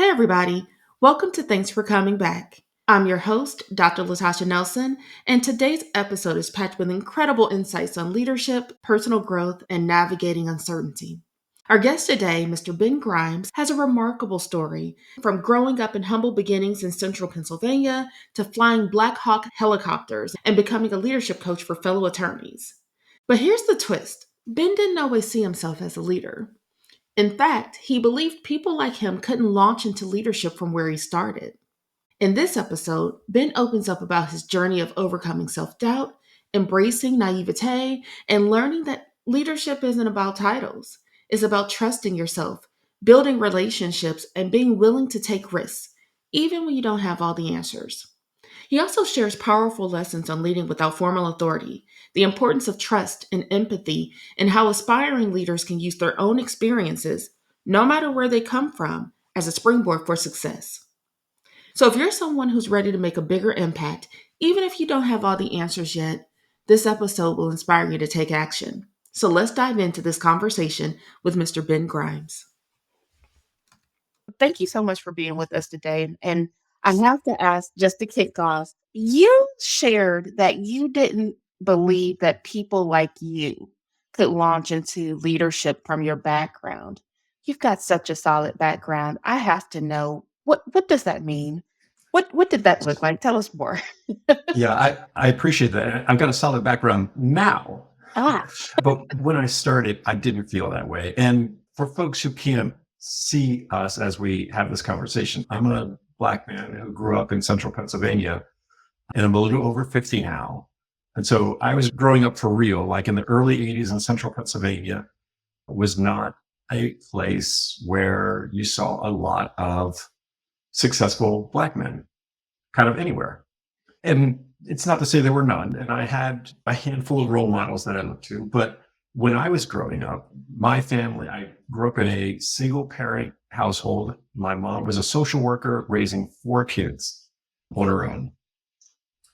Hey, everybody. Welcome to Thanks for Coming Back. I'm your host, Dr. Latasha Nelson, and today's episode is packed with incredible insights on leadership, personal growth, and navigating uncertainty. Our guest today, Mr. Ben Grimes, has a remarkable story from growing up in humble beginnings in central Pennsylvania to flying Black Hawk helicopters and becoming a leadership coach for fellow attorneys. But here's the twist: Ben didn't always see himself as a leader. In fact, he believed people like him couldn't launch into leadership from where he started. In this episode, Ben opens up about his journey of overcoming self doubt, embracing naivete, and learning that leadership isn't about titles. It's about trusting yourself, building relationships, and being willing to take risks, even when you don't have all the answers. He also shares powerful lessons on leading without formal authority, the importance of trust and empathy, and how aspiring leaders can use their own experiences, no matter where they come from, as a springboard for success. So, if you're someone who's ready to make a bigger impact, even if you don't have all the answers yet, this episode will inspire you to take action. So, let's dive into this conversation with Mr. Ben Grimes. Thank you so much for being with us today. And I have to ask, just to kick off, you shared that you didn't believe that people like you could launch into leadership from your background. You've got such a solid background. I have to know what does that mean? What did that look like? Tell us more. Yeah, I appreciate that. I've got a solid background now, Ah, but when I started, I didn't feel that way. And for folks who can't see us as we have this conversation, I'm a Black man who grew up in central Pennsylvania, and I'm a little over 50 now. And so I was growing up for real, like in the early 80s in central Pennsylvania, was not a place where you saw a lot of successful Black men, kind of anywhere. And it's not to say there were none. And I had a handful of role models that I looked to. But when I was growing up, my family, I grew up in a single parent household. My mom was a social worker raising four kids on her own.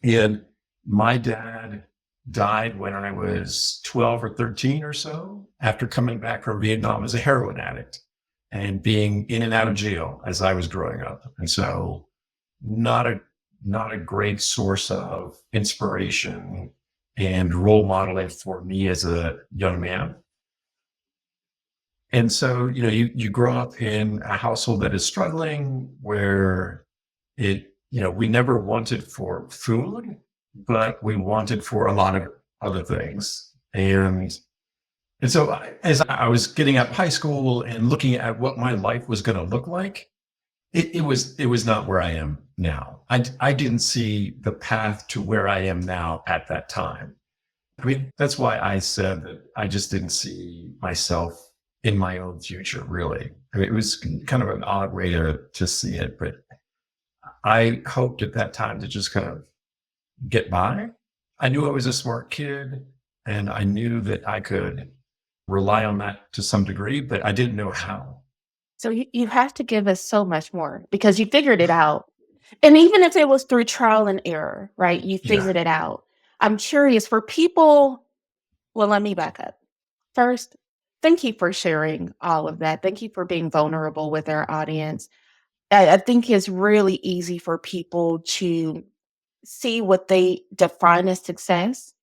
And my dad died when I was 12 or 13 or so, after coming back from Vietnam as a heroin addict and being in and out of jail as I was growing up. And so not a great source of inspiration and role modeling for me as a young man. And so, you grow up in a household that is struggling, where we never wanted for food, but we wanted for a lot of other things. And so as I was getting out of high school and looking at what my life was going to look like, it was not where I am now. I didn't see the path to where I am now at that time. I mean, that's why I said that I just didn't see myself in my own future, really. I mean, it was kind of an odd way to see it, but I hoped at that time to just kind of get by. I knew I was a smart kid, and I knew that I could rely on that to some degree, but I didn't know how. so you have to give us so much more because you figured it out. And even if it was through trial and error, right? You Yeah. figured it out. I'm curious for people. Well, let me back up. First, thank you for sharing all of that. Thank you for being vulnerable with our audience. I think it's really easy for people to see what they define as success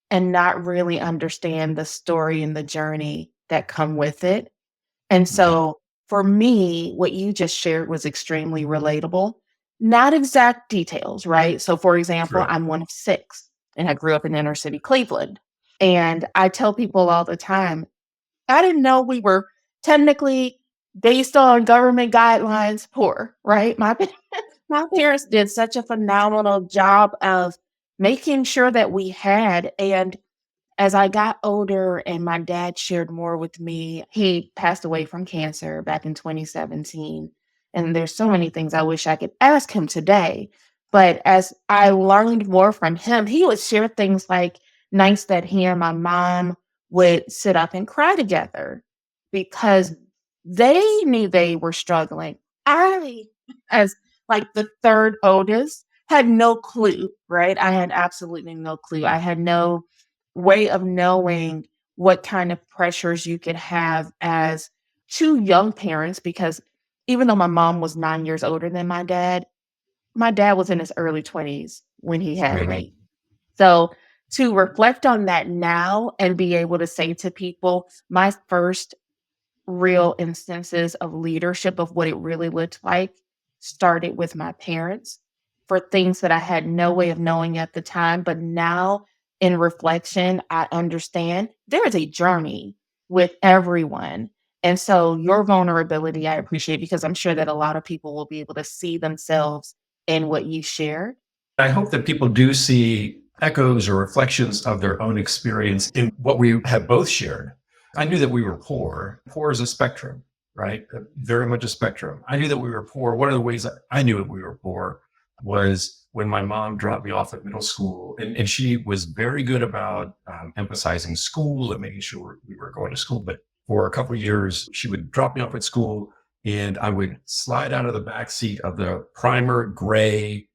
and not really understand the story and the journey that come with it. And Yeah. so for me, what you just shared was extremely relatable. Not exact details, right? So, for example, Right. I'm one of six and I grew up in inner city Cleveland. And I tell people all the time, I didn't know we were technically, based on government guidelines, poor, right? My parents did such a phenomenal job of making sure that we had. And as I got older and my dad shared more with me, he passed away from cancer back in 2017. And there's so many things I wish I could ask him today. But as I learned more from him, he would share things like nights that he and my mom would sit up and cry together because they knew they were struggling. I, as like the third oldest, had no clue, right? I had absolutely no clue. I had no way of knowing what kind of pressures you could have as two young parents because even though my mom was 9 years older than my dad was in his early 20s when he had me. So to reflect on that now and be able to say to people, my first real instances of leadership of what it really looked like started with my parents for things that I had no way of knowing at the time. But now in reflection, I understand there is a journey with everyone. And so your vulnerability, I appreciate because I'm sure that a lot of people will be able to see themselves in what you shared. I hope that people do see echoes or reflections of their own experience in what we have both shared. I knew that we were poor. Poor is a spectrum, right? Very much a spectrum. I knew that we were poor. One of the ways that I knew that we were poor was when my mom dropped me off at middle school. And she was very good about emphasizing school and making sure we were going to school. But for a couple of years, she would drop me off at school and I would slide out of the back seat of the primer gray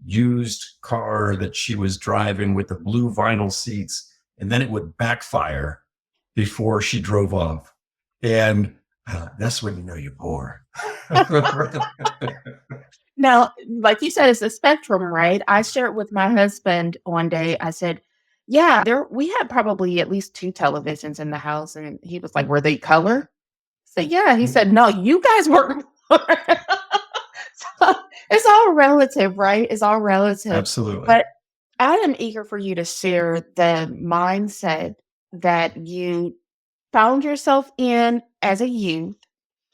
used car that she was driving with the blue vinyl seats. And then it would backfire before she drove off. And that's when you know you're poor. Now, like you said, it's a spectrum, right? I shared with my husband one day, I said, yeah, we had probably at least 2 televisions in the house. And he was like, were they color? I said, yeah. He said, no, you guys were. So it's all relative, right? It's all relative. Absolutely. But I am eager for you to share the mindset that you found yourself in as a youth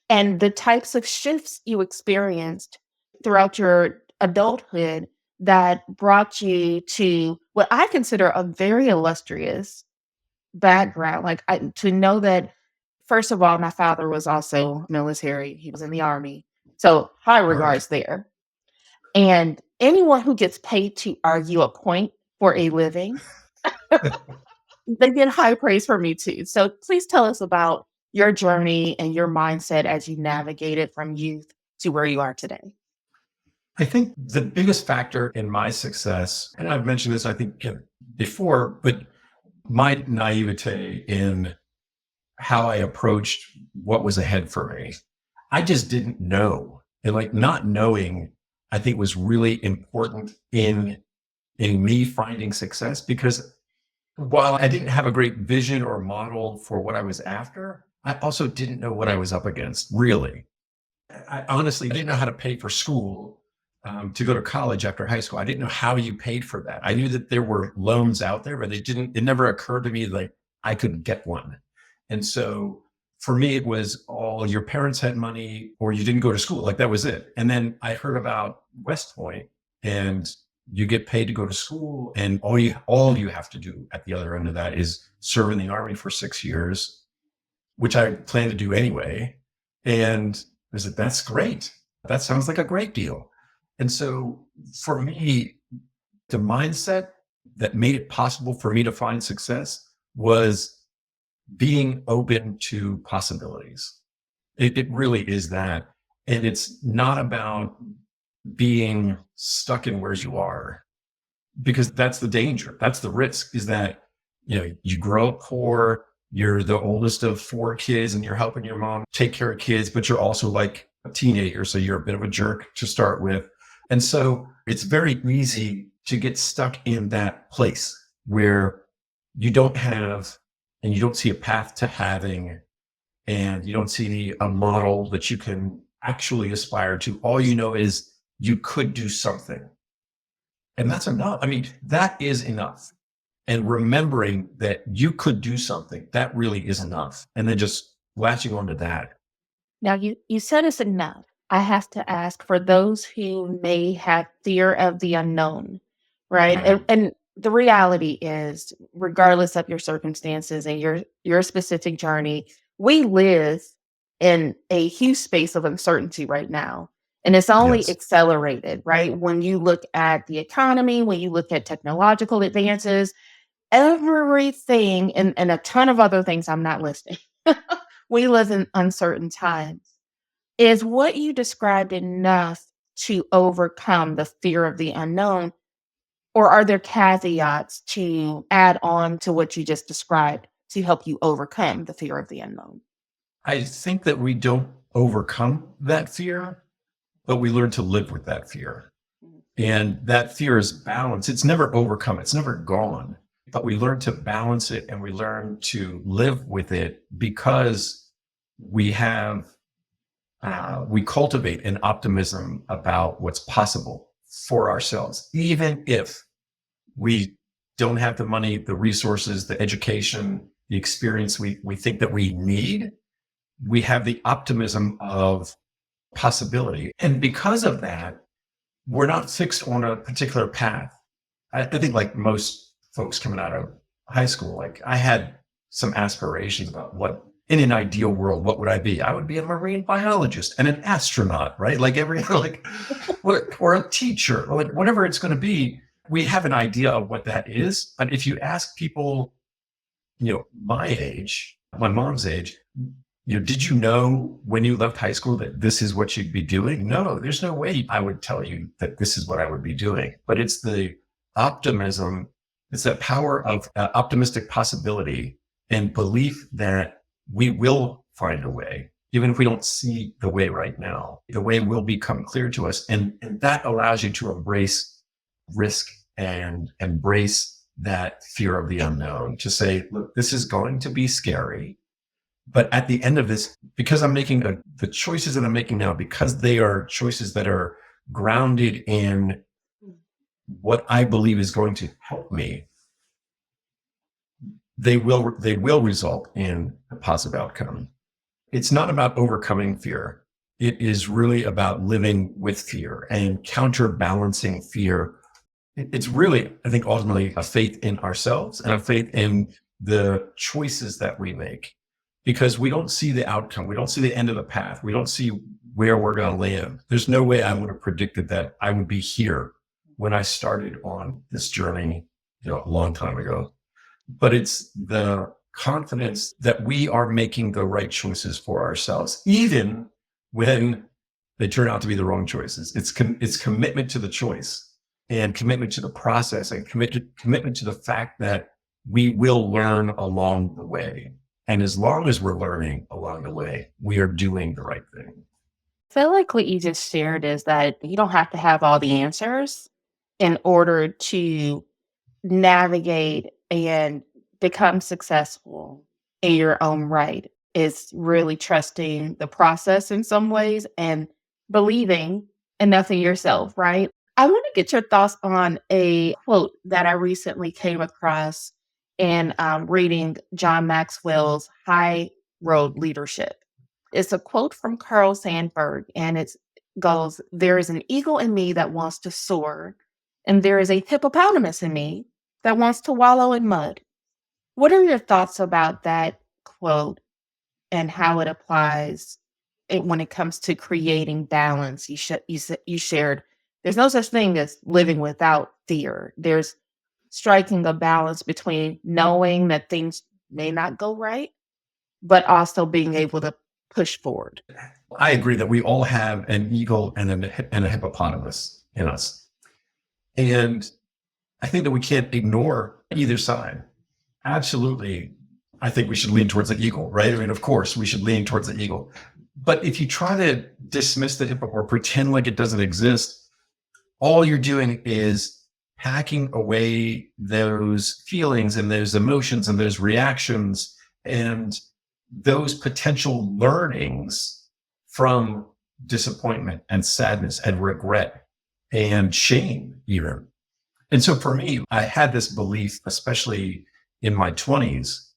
and the types of shifts you experienced throughout your adulthood that brought you to what I consider a very illustrious background. Like to know that, first of all, my father was also military. He was in the Army. So high regards there. And anyone who gets paid to argue a point for a living, they get high praise from me too. So please tell us about your journey and your mindset as you navigated from youth to where you are today. I think the biggest factor in my success, and I've mentioned this, I think before, but my naivete in how I approached what was ahead for me. I just didn't know. And like not knowing, I think was really important in me finding success because while I didn't have a great vision or model for what I was after, I also didn't know what I was up against, really. I honestly didn't know how to pay for school to go to college after high school. I didn't know how you paid for that. I knew that there were loans out there, but it never occurred to me like I could get one. And so for me, it was all your parents had money or you didn't go to school. Like that was it. And then I heard about West Point and you get paid to go to school and all you have to do at the other end of that is serve in the Army for 6 years, which I plan to do anyway. And I said, that's great. That sounds like a great deal. And so for me, the mindset that made it possible for me to find success was being open to possibilities. It really is that. And it's not about being stuck in where you are, because that's the danger. That's the risk is that, you grow up poor, you're the oldest of 4 kids and you're helping your mom take care of kids, but you're also like a teenager. So you're a bit of a jerk to start with. And so it's very easy to get stuck in that place where you don't have and you don't see a path to having, and you don't see a model that you can actually aspire to. All you know is you could do something. And that's enough. I mean, that is enough. And remembering that you could do something, that really is enough. And then just latching onto that. Now, you said it's enough. I have to ask for those who may have fear of the unknown, right? And the reality is, regardless of your circumstances and your specific journey, we live in a huge space of uncertainty right now. And it's only Yes. accelerated, right? When you look at the economy, when you look at technological advances, everything, and a ton of other things I'm not listing. We live in uncertain times. Is what you described enough to overcome the fear of the unknown? Or are there caveats to add on to what you just described to help you overcome the fear of the unknown? I think that we don't overcome that fear, but we learn to live with that fear. And that fear is balance. It's never overcome. It's never gone, but we learn to balance it and we learn to live with it because we have, we cultivate an optimism about what's possible for ourselves, even if we don't have the money, the resources, the education, the experience we think that we need. We have the optimism of possibility. And because of that, we're not fixed on a particular path. I think like most folks coming out of high school, like I had some aspirations about what, in an ideal world, what would I be? I would be a marine biologist and an astronaut, right? Like or a teacher, or like whatever it's going to be. We have an idea of what that is. But if you ask people, my age, my mom's age, did you know when you left high school that this is what you'd be doing? No, there's no way I would tell you that this is what I would be doing. But it's the optimism, it's that power of optimistic possibility and belief that we will find a way, even if we don't see the way right now. The way will become clear to us. And that allows you to embrace risk and embrace that fear of the unknown, to say, look, this is going to be scary. But at the end of this, because I'm making the choices that I'm making now, because they are choices that are grounded in what I believe is going to help me, they will result in a positive outcome. It's not about overcoming fear. It is really about living with fear and counterbalancing fear. It's really, I think, ultimately a faith in ourselves and a faith in the choices that we make. Because we don't see the outcome. We don't see the end of the path. We don't see where we're going to land. There's no way I would have predicted that I would be here when I started on this journey, a long time ago. But it's the confidence that we are making the right choices for ourselves, even when they turn out to be the wrong choices. It's commitment to the choice and commitment to the process and commitment to the fact that we will learn along the way. And as long as we're learning along the way, we are doing the right thing. I feel like what you just shared is that you don't have to have all the answers in order to navigate and become successful in your own right. It's really trusting the process in some ways and believing enough in yourself, right? I want to get your thoughts on a quote that I recently came across in reading John Maxwell's High Road Leadership. It's a quote from Carl Sandburg, and it goes, "There is an eagle in me that wants to soar, and there is a hippopotamus in me that wants to wallow in mud." What are your thoughts about that quote and how it applies when it comes to creating balance? You shared there's no such thing as living without fear. There's striking a balance between knowing that things may not go right, but also being able to push forward. I agree that we all have an eagle and a hippopotamus in us. And I think that we can't ignore either side. Absolutely. I think we should lean towards the eagle, right? I mean, of course, we should lean towards the eagle. But if you try to dismiss the hippo or pretend like it doesn't exist, all you're doing is hacking away those feelings and those emotions and those reactions and those potential learnings from disappointment and sadness and regret and shame even. And so for me, I had this belief, especially in my 20s,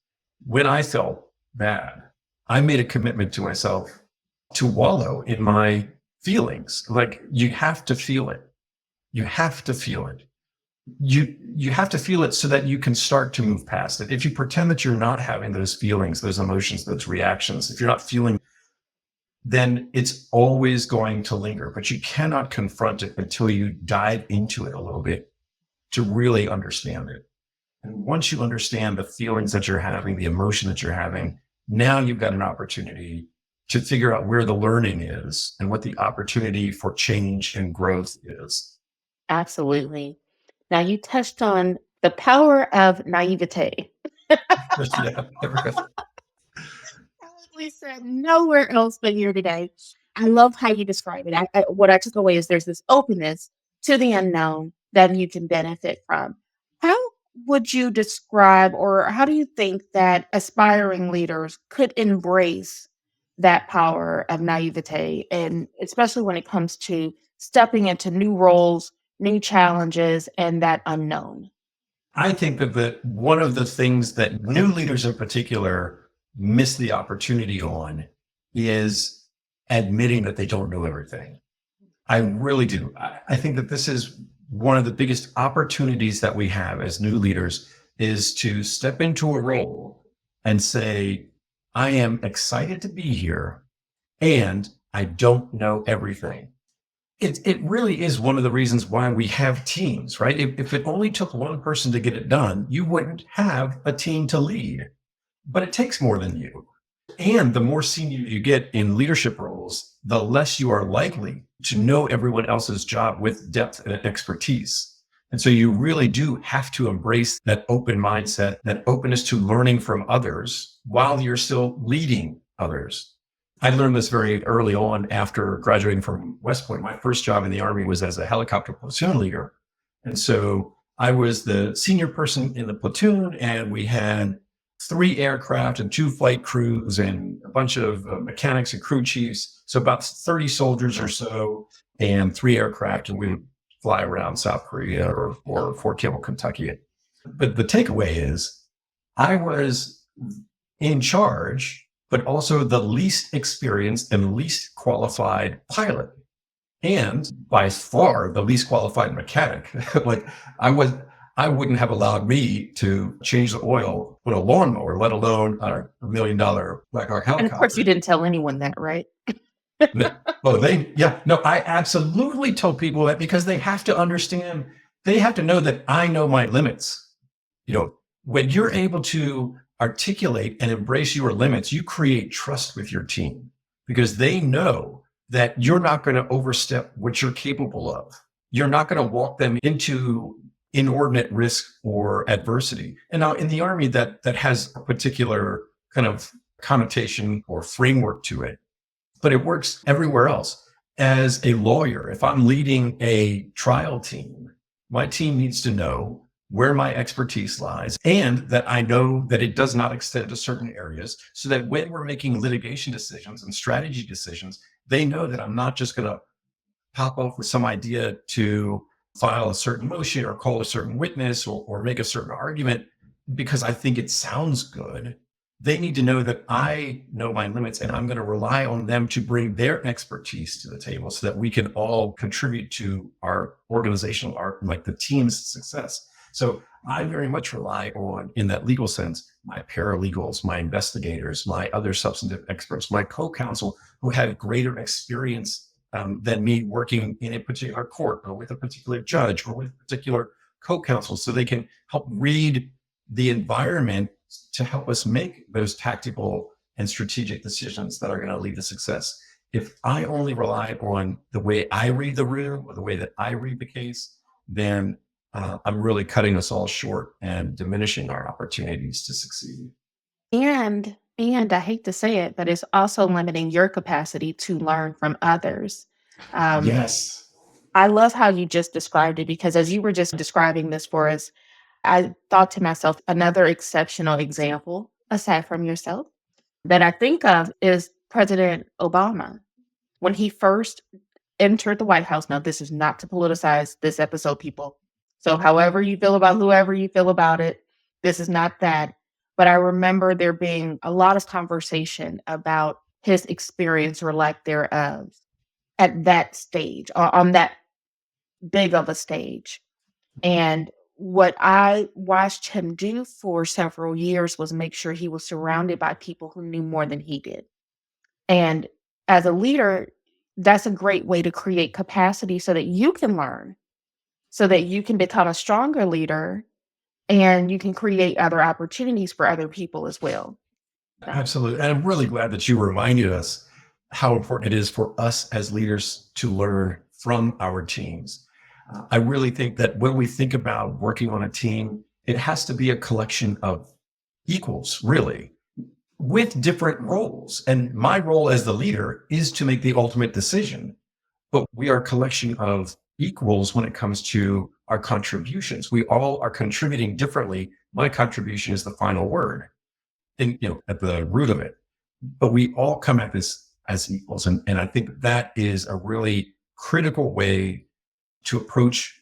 when I felt bad, I made a commitment to myself to wallow in my feelings. Like, you have to feel it. You have to feel it. You have to feel it so that you can start to move past it. If you pretend that you're not having those feelings, those emotions, those reactions, if you're not feeling, then it's always going to linger. But you cannot confront it until you dive into it a little bit to really understand it. And once you understand the feelings that you're having, the emotion that you're having, now you've got an opportunity to figure out where the learning is and what the opportunity for change and growth is. Absolutely. Now, you touched on the power of naivete. Yeah. We said nowhere else but here today. I love how you describe it. What I took away is there's this openness to the unknown that you can benefit from. How would you describe, or how do you think that aspiring leaders could embrace that power of naivete, and especially when it comes to stepping into new roles, new challenges, and that unknown? I think that one of the things that new leaders in particular miss the opportunity on is admitting that they don't know everything. I really do. I think that this is one of the biggest opportunities that we have as new leaders is to step into a role and say, I am excited to be here and I don't know everything. It really is one of the reasons why we have teams, right? If it only took one person to get it done, you wouldn't have a team to lead. But it takes more than you. And the more senior you get in leadership roles, the less you are likely to know everyone else's job with depth and expertise. And so you really do have to embrace that open mindset, that openness to learning from others while you're still leading others. I learned this very early on after graduating from West Point. My first job in the Army was as a helicopter platoon leader. And so I was the senior person in the platoon, and we had 3 aircraft and 2 flight crews and a bunch of mechanics and crew chiefs. So about 30 soldiers or so and 3 aircraft. And we would fly around South Korea or Fort Campbell, Kentucky. But the takeaway is I was in charge, but also the least experienced and least qualified pilot, and by far the least qualified mechanic. Like I wouldn't have allowed me to change the oil with a lawnmower, let alone a $1 million Black Hawk helicopter. And of course, you didn't tell anyone that, right? I absolutely tell people that because they have to understand, they have to know that I know my limits. When you're able to articulate and embrace your limits, you create trust with your team because they know that you're not going to overstep what you're capable of. You're not going to walk them into inordinate risk or adversity. And now in the Army, that has a particular kind of connotation or framework to it, but it works everywhere else. As a lawyer, if I'm leading a trial team, my team needs to know where my expertise lies and that I know that it does not extend to certain areas, so that when we're making litigation decisions and strategy decisions, they know that I'm not just going to pop off with some idea to file a certain motion or call a certain witness or make a certain argument because I think it sounds good. They need to know that I know my limits and I'm going to rely on them to bring their expertise to the table so that we can all contribute to our organizational, like the team's success. So I very much rely on, in that legal sense, my paralegals, my investigators, my other substantive experts, my co-counsel who have greater experience than me working in a particular court or with a particular judge or with a particular co-counsel, so they can help read the environment to help us make those tactical and strategic decisions that are going to lead to success. If I only rely on the way I read the room or the way that I read the case, then I'm really cutting us all short and diminishing our opportunities to succeed. And I hate to say it, but it's also limiting your capacity to learn from others. Yes. I love how you just described it, because as you were just describing this for us, I thought to myself, another exceptional example, aside from yourself, that I think of is President Obama. When he first entered the White House, now this is not to politicize this episode, people. So however you feel about whoever you feel about it, this is not that. But I remember there being a lot of conversation about his experience or lack thereof at that stage, or on that big of a stage. And what I watched him do for several years was make sure he was surrounded by people who knew more than he did. And as a leader, that's a great way to create capacity so that you can learn, so that you can become a stronger leader, and you can create other opportunities for other people as well. Absolutely. And I'm really glad that you reminded us how important it is for us as leaders to learn from our teams. I really think that when we think about working on a team, it has to be a collection of equals, really. with different roles. And my role as the leader is to make the ultimate decision. But we are a collection of equals when it comes to our contributions. We all are contributing differently. My contribution is the final word, at the root of it. But we all come at this as equals. And I think that is a really critical way to approach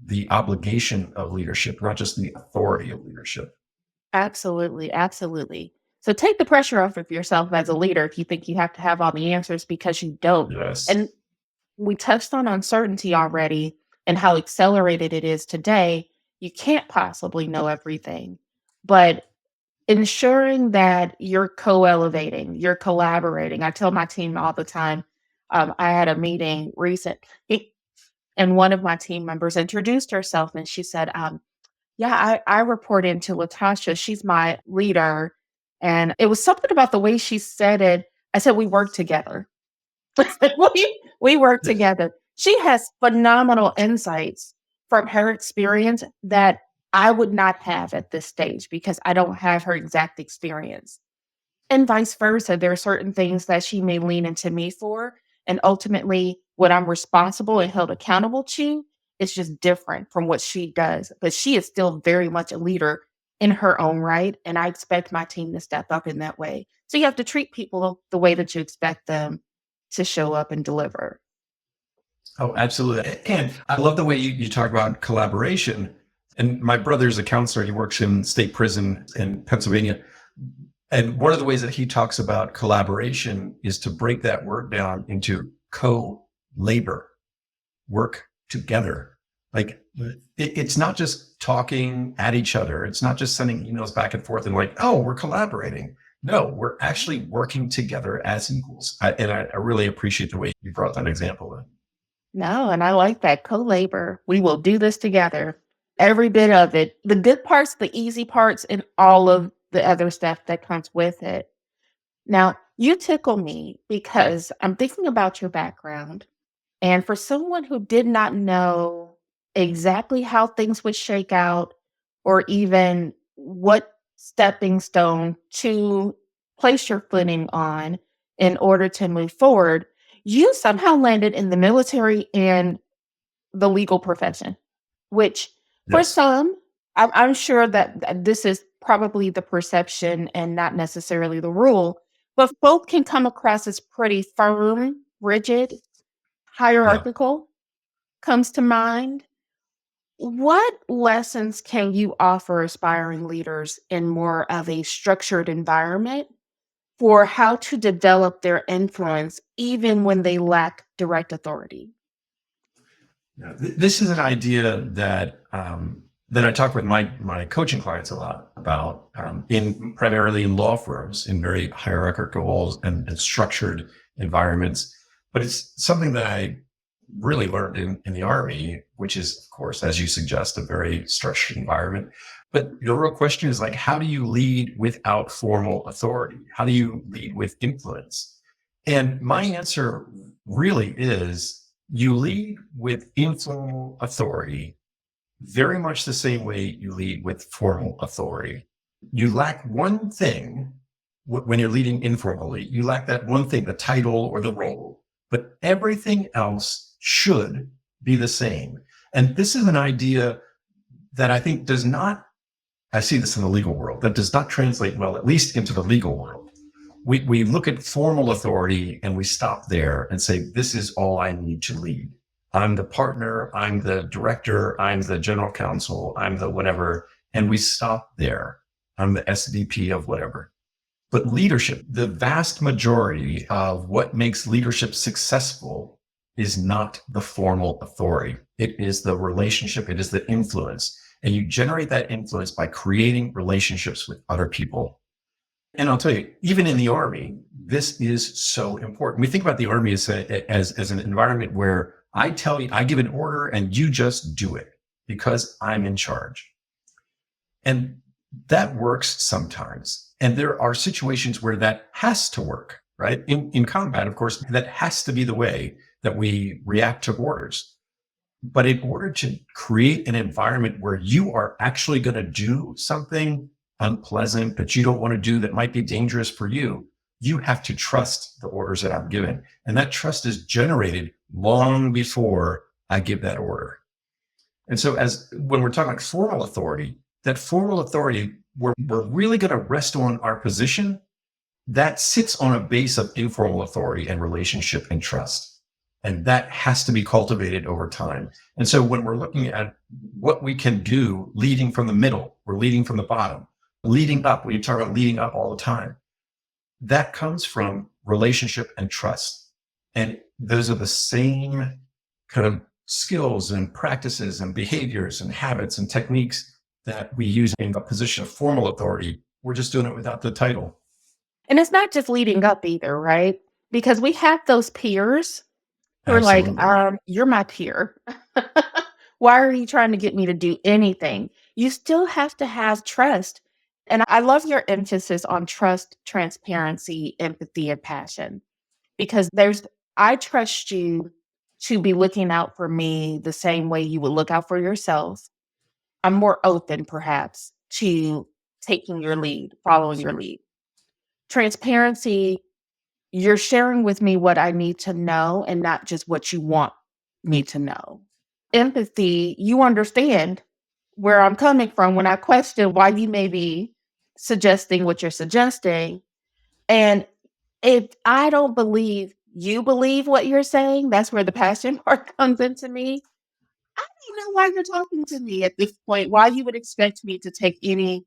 the obligation of leadership, not just the authority of leadership. Absolutely, absolutely. So take the pressure off of yourself as a leader if you think you have to have all the answers, because you don't. Yes. And we touched on uncertainty already and how accelerated it is today. You can't possibly know everything, but ensuring that you're co-elevating, you're collaborating. I tell my team all the time. I had a meeting recently, and one of my team members introduced herself, and she said, yeah, I report into Latasha. She's my leader. And it was something about the way she said it. I said, we work together. we work together. She has phenomenal insights from her experience that I would not have at this stage because I don't have her exact experience. And vice versa. There are certain things that she may lean into me for. And ultimately, what I'm responsible and held accountable to is just different from what she does. But she is still very much a leader in her own right. And I expect my team to step up in that way. So you have to treat people the way that you expect them to show up and deliver. Oh, absolutely. And I love the way you talk about collaboration. And my brother's a counselor. He works in state prison in Pennsylvania. And one of the ways that he talks about collaboration is to break that word down into co-labor, work together. Like it's not just talking at each other. It's not just sending emails back and forth and like, oh, we're collaborating. No, we're actually working together as equals. I really appreciate the way you brought that example in. No, and I like that co-labor. We will do this together. Every bit of it, the good parts, the easy parts, and all of the other stuff that comes with it. Now, you tickle me because I'm thinking about your background. And for someone who did not know exactly how things would shake out or even what stepping stone to place your footing on in order to move forward, you somehow landed in the military and the legal profession, which for Yes. some, I'm sure that this is probably the perception and not necessarily the rule, but both can come across as pretty firm, rigid, Yeah. hierarchical comes to mind. What lessons can you offer aspiring leaders in more of a structured environment for how to develop their influence even when they lack direct authority? Yeah. This is an idea that that I talk with my coaching clients a lot about in primarily in law firms in very hierarchical and structured environments. But it's something that I really learned in the Army, which is, of course, as you suggest, a very structured environment. But the real question is like, how do you lead without formal authority? How do you lead with influence? And my answer really is you lead with informal authority very much the same way you lead with formal authority. You lack one thing when you're leading informally. You lack that one thing, the title or the role, but everything else should be the same. And this is an idea that I think does not, I see this in the legal world, that does not translate well, at least into the legal world. We look at formal authority and we stop there and say, this is all I need to lead. I'm the partner, I'm the director, I'm the general counsel, I'm the whatever. And we stop there. I'm the SVP of whatever. But leadership, the vast majority of what makes leadership successful is not the formal authority. It is the relationship, it is the influence. And you generate that influence by creating relationships with other people. And I'll tell you, even in the Army, this is so important. We think about the Army as an environment where I tell you, I give an order and you just do it because I'm in charge. And that works sometimes. And there are situations where that has to work, right? In combat, of course, that has to be the way that we react to orders. But in order to create an environment where you are actually going to do something unpleasant, that you don't want to do, that might be dangerous for you, you have to trust the orders that I'm given. And that trust is generated long before I give that order. And so when we're talking about formal authority, that formal authority, we're really going to rest on our position that sits on a base of informal authority and relationship and trust. And that has to be cultivated over time. And so when we're looking at what we can do leading from the middle, we're leading from the bottom, leading up, when you talk about leading up all the time, that comes from relationship and trust. And those are the same kind of skills and practices and behaviors and habits and techniques that we use in a position of formal authority. We're just doing it without the title. And it's not just leading up either, right? Because we have those peers who are like, Absolutely. you're my peer. Why are you trying to get me to do anything? You still have to have trust. And I love your emphasis on trust, transparency, empathy, and passion. Because I trust you to be looking out for me the same way you would look out for yourself. I'm more open, perhaps, to taking your lead, following your lead. Transparency, you're sharing with me what I need to know and not just what you want me to know. Empathy, you understand where I'm coming from when I question why you may be suggesting what you're suggesting. And if I don't believe you believe what you're saying, that's where the passion part comes into me. I don't know why you're talking to me at this point, why you would expect me to take any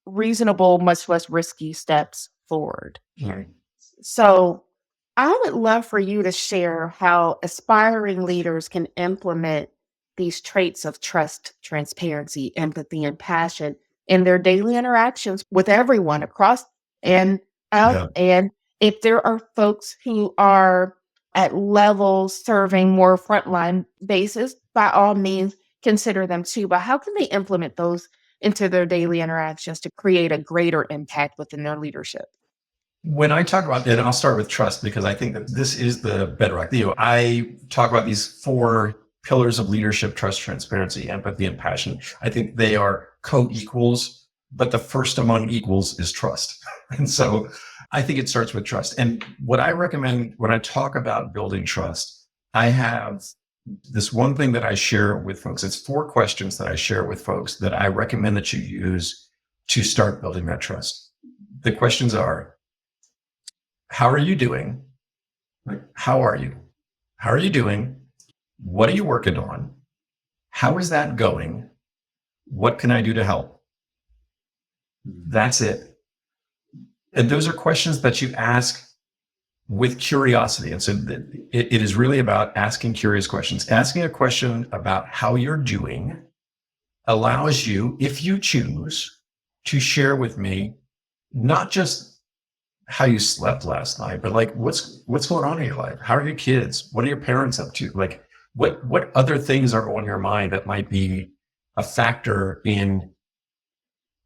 reasonable, much less risky steps forward. Right. So I would love for you to share how aspiring leaders can implement these traits of trust, transparency, empathy, and passion in their daily interactions with everyone across and out. Yeah. And if there are folks who are at levels serving more frontline basis, by all means, consider them too. But how can they implement those into their daily interactions to create a greater impact within their leadership? When I talk about that, I'll start with trust, because I think that this is the bedrock. I talk about these 4 pillars of leadership: trust, transparency, empathy, and passion. I think they are co-equals, but the first among equals is trust. And so I think it starts with trust. And what I recommend when I talk about building trust, I have this one thing that I share with folks. It's 4 questions that I share with folks that I recommend that you use to start building that trust. The questions are: how are you doing? Like, how are you? How are you doing? What are you working on? How is that going? What can I do to help? That's it. And those are questions that you ask with curiosity. And so it is really about asking curious questions. Asking a question about how you're doing allows you, if you choose, to share with me not just how you slept last night, but like what's going on in your life? How are your kids? What are your parents up to? Like what other things are on your mind that might be a factor in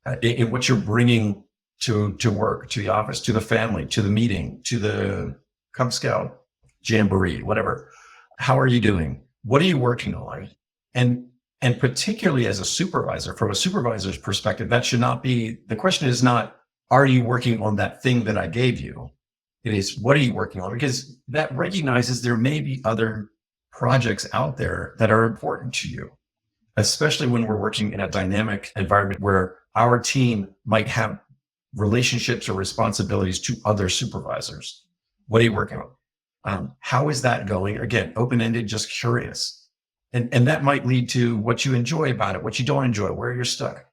what you're bringing to work, to the office, to the family, to the meeting, to the Cub Scout jamboree, whatever. How are you doing? What are you working on? And particularly as a supervisor, from a supervisor's perspective, that should not be, the question is not, are you working on that thing that I gave you? It is, what are you working on? Because that recognizes there may be other projects out there that are important to you, especially when we're working in a dynamic environment where our team might have relationships or responsibilities to other supervisors. What are you working on? How is that going? Again, open-ended, just curious. And that might lead to what you enjoy about it, what you don't enjoy, where you're stuck.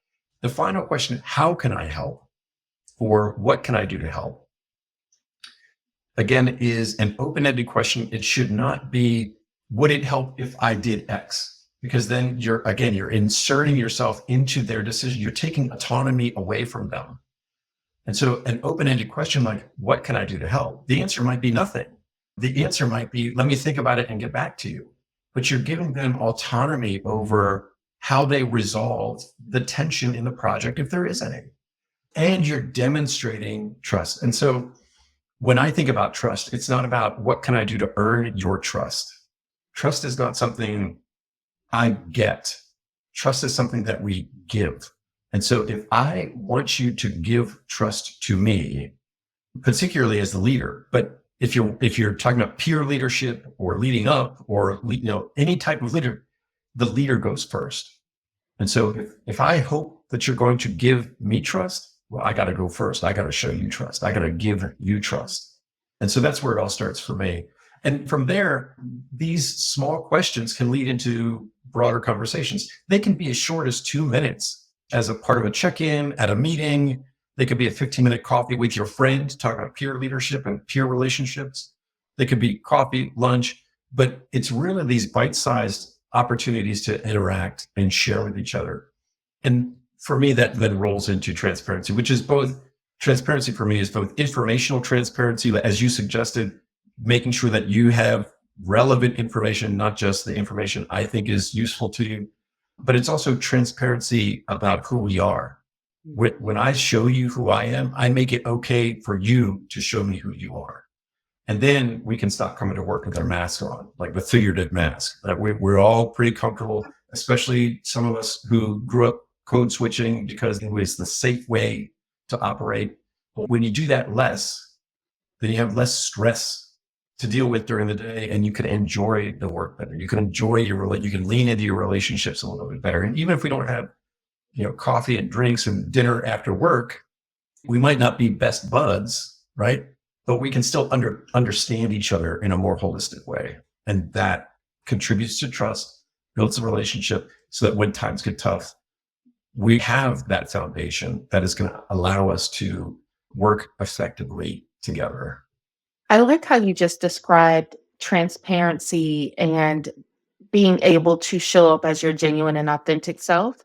The final question, how can I help? Or what can I do to help? Again, is an open-ended question. It should not be, would it help if I did X? Because then you're inserting yourself into their decision. You're taking autonomy away from them. And so an open-ended question like, what can I do to help? The answer might be nothing. The answer might be, let me think about it and get back to you. But you're giving them autonomy over how they resolve the tension in the project, if there is any. And you're demonstrating trust. And so when I think about trust, it's not about what can I do to earn your trust. Trust is not something I get. Trust is something that we give. And so if I want you to give trust to me, particularly as the leader, but if you're talking about peer leadership or leading up or, any type of leader, the leader goes first. And so if I hope that you're going to give me trust, well, I got to go first. I got to show you trust. I got to give you trust. And so that's where it all starts for me. And from there, these small questions can lead into broader conversations. They can be as short as 2 minutes as a part of a check-in at a meeting. They could be a 15-minute coffee with your friend to talk about peer leadership and peer relationships. They could be coffee, lunch, but it's really these bite-sized opportunities to interact and share with each other. And for me, that then rolls into transparency, which is both transparency for me is both informational transparency, as you suggested, making sure that you have relevant information, not just the information I think is useful to you, but it's also transparency about who we are. When I show you who I am, I make it okay for you to show me who you are. And then we can stop coming to work with our mask on, like the figurative mask. That we're all pretty comfortable, especially some of us who grew up code switching because it was the safe way to operate. But when you do that less, then you have less stress to deal with during the day, and you can enjoy the work better. You can enjoy you can lean into your relationships a little bit better. And even if we don't have, coffee and drinks and dinner after work, we might not be best buds, right? But we can still understand each other in a more holistic way. And that contributes to trust, builds a relationship so that when times get tough, we have that foundation that is going to allow us to work effectively together. I like how you just described transparency and being able to show up as your genuine and authentic self.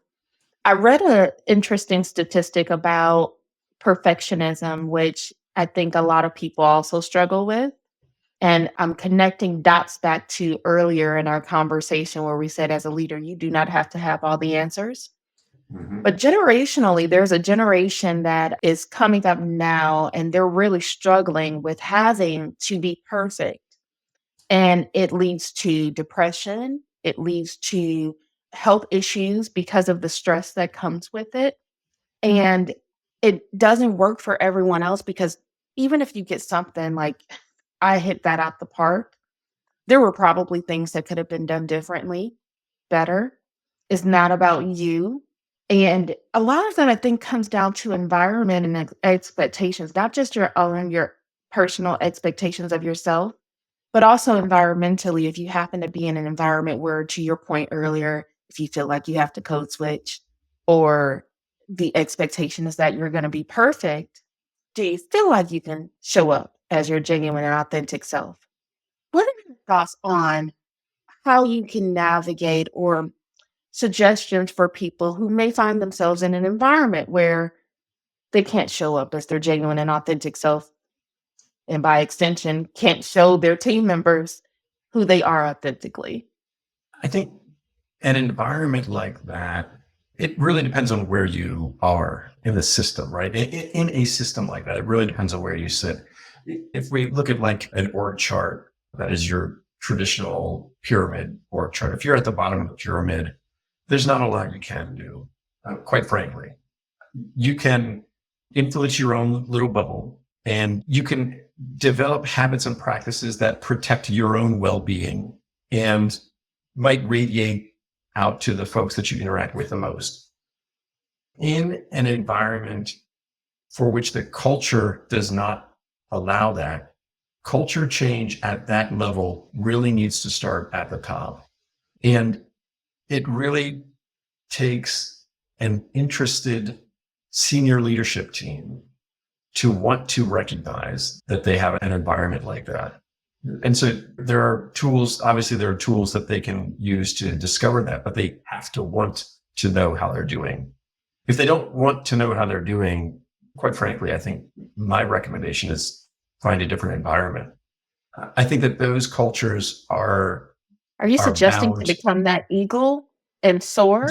I read an interesting statistic about perfectionism, which I think a lot of people also struggle with. And I'm connecting dots back to earlier in our conversation where we said, as a leader, you do not have to have all the answers. But generationally, there's a generation that is coming up now, and they're really struggling with having to be perfect. And it leads to depression. It leads to health issues because of the stress that comes with it. And it doesn't work for everyone else because even if you get something like I hit that out the park, there were probably things that could have been done differently, better. It's not about you. And a lot of that, I think, comes down to environment and expectations, not just your personal expectations of yourself, but also environmentally. If you happen to be in an environment where, to your point earlier, if you feel like you have to code switch or the expectation is that you're going to be perfect, do you feel like you can show up as your genuine and authentic self? What are your thoughts on how you can navigate or suggestions for people who may find themselves in an environment where they can't show up as their genuine and authentic self, and by extension, can't show their team members who they are authentically? I think an environment like that, it really depends on where you are in the system, right? In a system like that, it really depends on where you sit. If we look at like an org chart, that is your traditional pyramid org chart. If you're at the bottom of the pyramid, there's not a lot you can do, quite frankly. You can influence your own little bubble, and you can develop habits and practices that protect your own well-being and might radiate out to the folks that you interact with the most. In an environment for which the culture does not allow that, culture change at that level really needs to start at the top. And it really takes an interested senior leadership team to want to recognize that they have an environment like that. And so there are tools that they can use to discover that, but they have to want to know how they're doing. If they don't want to know how they're doing, quite frankly, I think my recommendation is find a different environment. I think that those cultures are you suggesting bound. to become that eagle and soar?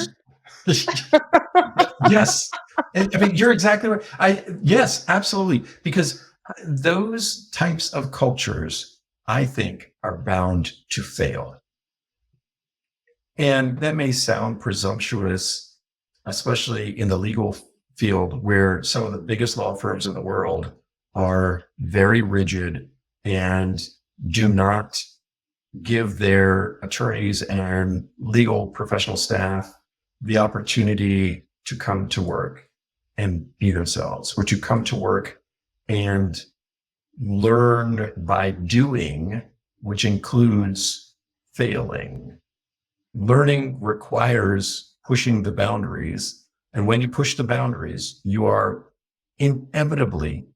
Yes. I mean, you're exactly right. Yes, absolutely. Because those types of cultures, I think, are bound to fail. And that may sound presumptuous, especially in the legal field, where some of the biggest law firms in the world are very rigid and do not give their attorneys and legal professional staff the opportunity to come to work and be themselves, or to come to work and learn by doing, which includes failing. Learning requires pushing the boundaries. And when you push the boundaries, you are inevitably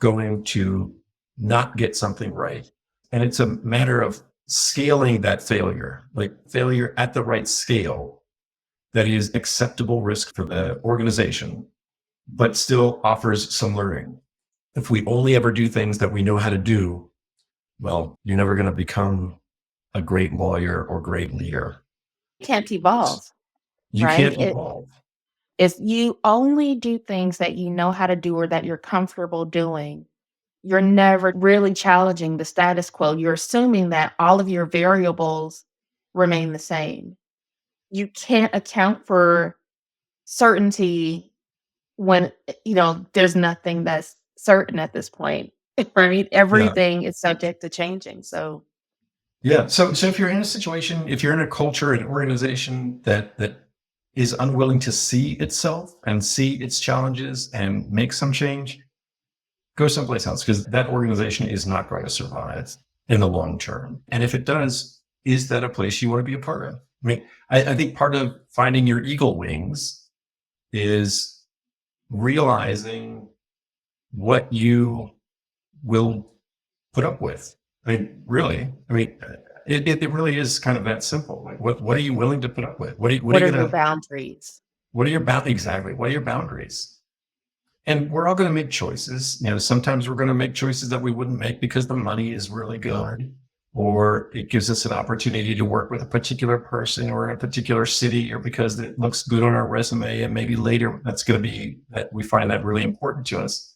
going to not get something right. And it's a matter of scaling that failure, like failure at the right scale that is acceptable risk for the organization, but still offers some learning. If we only ever do things that we know how to do, well, you're never going to become a great lawyer or great leader. You can't evolve, You right? can't evolve. If you only do things that you know how to do or that you're comfortable doing, you're never really challenging the status quo. You're assuming that all of your variables remain the same. You can't account for certainty when, there's nothing that's certain at this point, right? Yeah. Everything is subject to changing. So Yeah. So if you're in a situation, if you're in a culture, an organization that is unwilling to see itself and see its challenges and make some change, go someplace else, because that organization is not going to survive in the long term. And if it does, is that a place you want to be a part of? I mean, I think part of finding your eagle wings is realizing what you will put up with. I mean, really, it really is kind of that simple. Like, what are you willing to put up with? What what are are you your gonna, boundaries? what are your exactly? What are your boundaries? And we're all going to make choices. Sometimes we're going to make choices that we wouldn't make because the money is really good, or it gives us an opportunity to work with a particular person or in a particular city, or because it looks good on our resume. And maybe later that's going to be that we find that really important to us.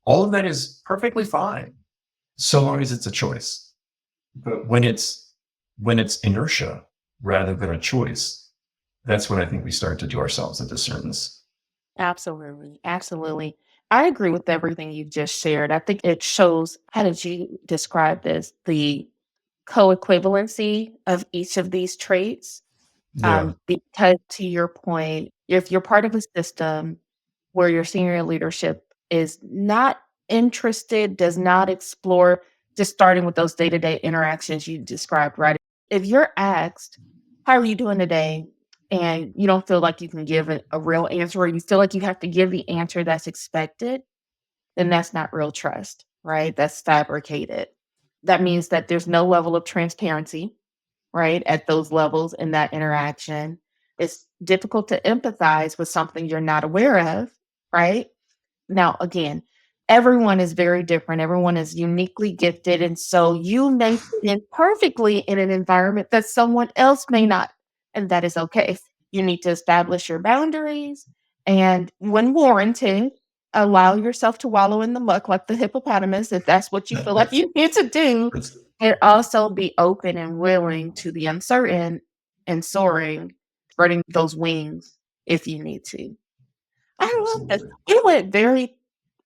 All of that is perfectly fine, so long as it's a choice. But when it's inertia rather than a choice, that's when I think we start to do ourselves a disservice. Absolutely. Absolutely. I agree with everything you've just shared. I think it shows, how did you describe this? The co-equivalency of each of these traits. Yeah. Because to your point, if you're part of a system where your senior leadership is not interested, does not explore, just starting with those day-to-day interactions you described, right? If you're asked, how are you doing today? And you don't feel like you can give a real answer, or you feel like you have to give the answer that's expected, then that's not real trust, right? That's fabricated. That means that there's no level of transparency, right? At those levels in that interaction. It's difficult to empathize with something you're not aware of, right? Now, again, everyone is very different. Everyone is uniquely gifted. And so you may fit in perfectly in an environment that someone else may not. And that is okay. You need to establish your boundaries. And when warranted, allow yourself to wallow in the muck like the hippopotamus, if that's what you feel like you need to do. And also be open and willing to the uncertain and soaring, spreading those wings if you need to. I love this. Absolutely. We went very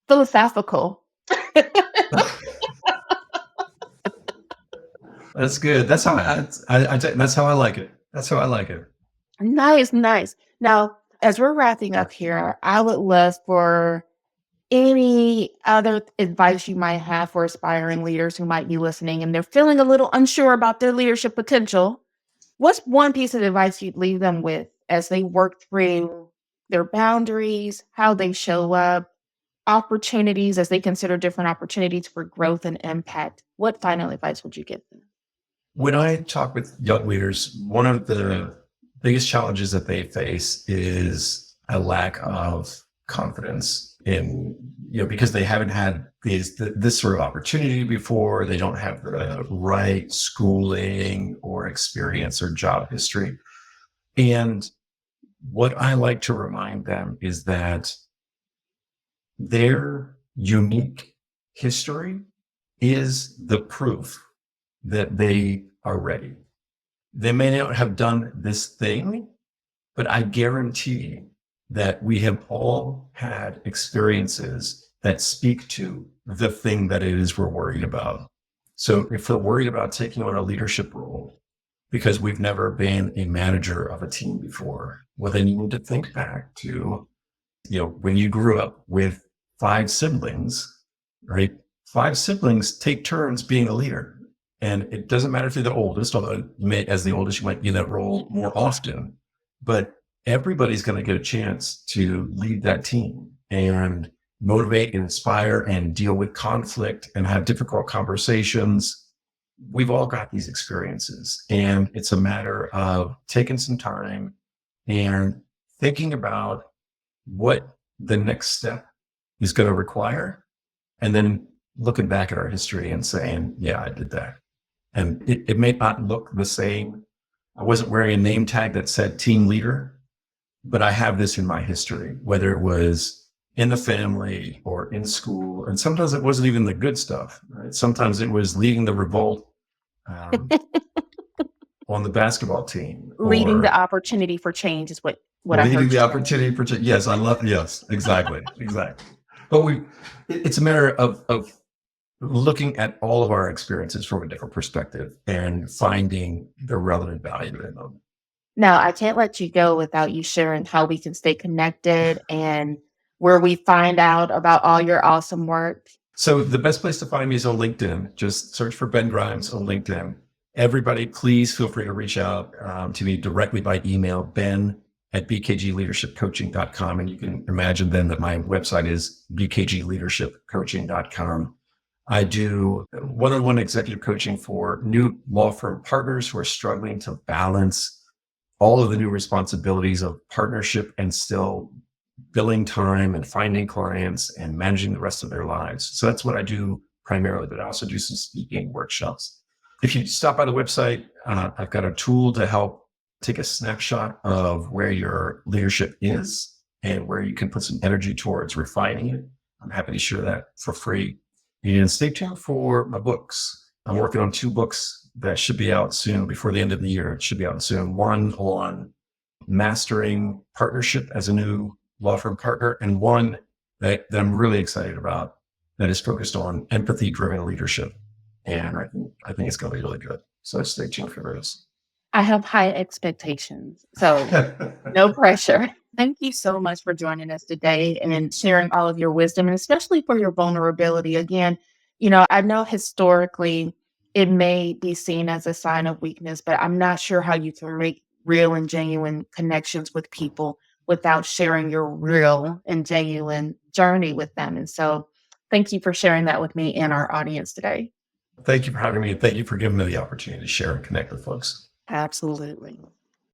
philosophical. That's good. That's how that's how I like it. That's how I like it. Nice, nice. Now, as we're wrapping up here, I would love for any other advice you might have for aspiring leaders who might be listening and they're feeling a little unsure about their leadership potential. What's one piece of advice you'd leave them with as they work through their boundaries, how they show up, opportunities as they consider different opportunities for growth and impact? What final advice would you give them? When I talk with young leaders, one of the biggest challenges that they face is a lack of confidence in, because they haven't had this sort of opportunity before. They don't have the right schooling or experience or job history. And what I like to remind them is that their unique history is the proof that they are ready. They may not have done this thing, but I guarantee that we have all had experiences that speak to the thing that it is we're worried about. So if we're worried about taking on a leadership role because we've never been a manager of a team before, well, then you need to think back to, when you grew up with 5 siblings, right? 5 siblings take turns being a leader. And it doesn't matter if you're the oldest, although as the oldest, you might be in that role more often, but everybody's going to get a chance to lead that team and motivate and inspire and deal with conflict and have difficult conversations. We've all got these experiences, and it's a matter of taking some time and thinking about what the next step is going to require, and then looking back at our history and saying, yeah, I did that. And it may not look the same. I wasn't wearing a name tag that said team leader, but I have this in my history, whether it was in the family or in school. And sometimes it wasn't even the good stuff, right? Sometimes it was leading the revolt on the basketball team. Leading the opportunity for change is what I heard. Leading the opportunity for change. Yes, yes, exactly. But it's a matter of looking at all of our experiences from a different perspective and finding the relevant value in them. Now, I can't let you go without you sharing how we can stay connected and where we find out about all your awesome work. So the best place to find me is on LinkedIn. Just search for Ben Grimes on LinkedIn. Everybody, please feel free to reach out to me directly by email, ben@bkgleadershipcoaching.com. And you can imagine then that my website is bkgleadershipcoaching.com. I do one-on-one executive coaching for new law firm partners who are struggling to balance all of the new responsibilities of partnership and still billing time and finding clients and managing the rest of their lives. So that's what I do primarily, but I also do some speaking workshops. If you stop by the website, I've got a tool to help take a snapshot of where your leadership is and where you can put some energy towards refining it. I'm happy to share that for free. And stay tuned for my books. I'm working on 2 books that should be out soon, before the end of the year. It should be out soon. One on mastering partnership as a new law firm partner, and one that I'm really excited about that is focused on empathy-driven leadership. And I think it's going to be really good. So stay tuned for those. I have high expectations, so no pressure. Thank you so much for joining us today and sharing all of your wisdom, and especially for your vulnerability. Again, I know historically it may be seen as a sign of weakness, but I'm not sure how you can make real and genuine connections with people without sharing your real and genuine journey with them. And so thank you for sharing that with me and our audience today. Thank you for having me, and thank you for giving me the opportunity to share and connect with folks. Absolutely.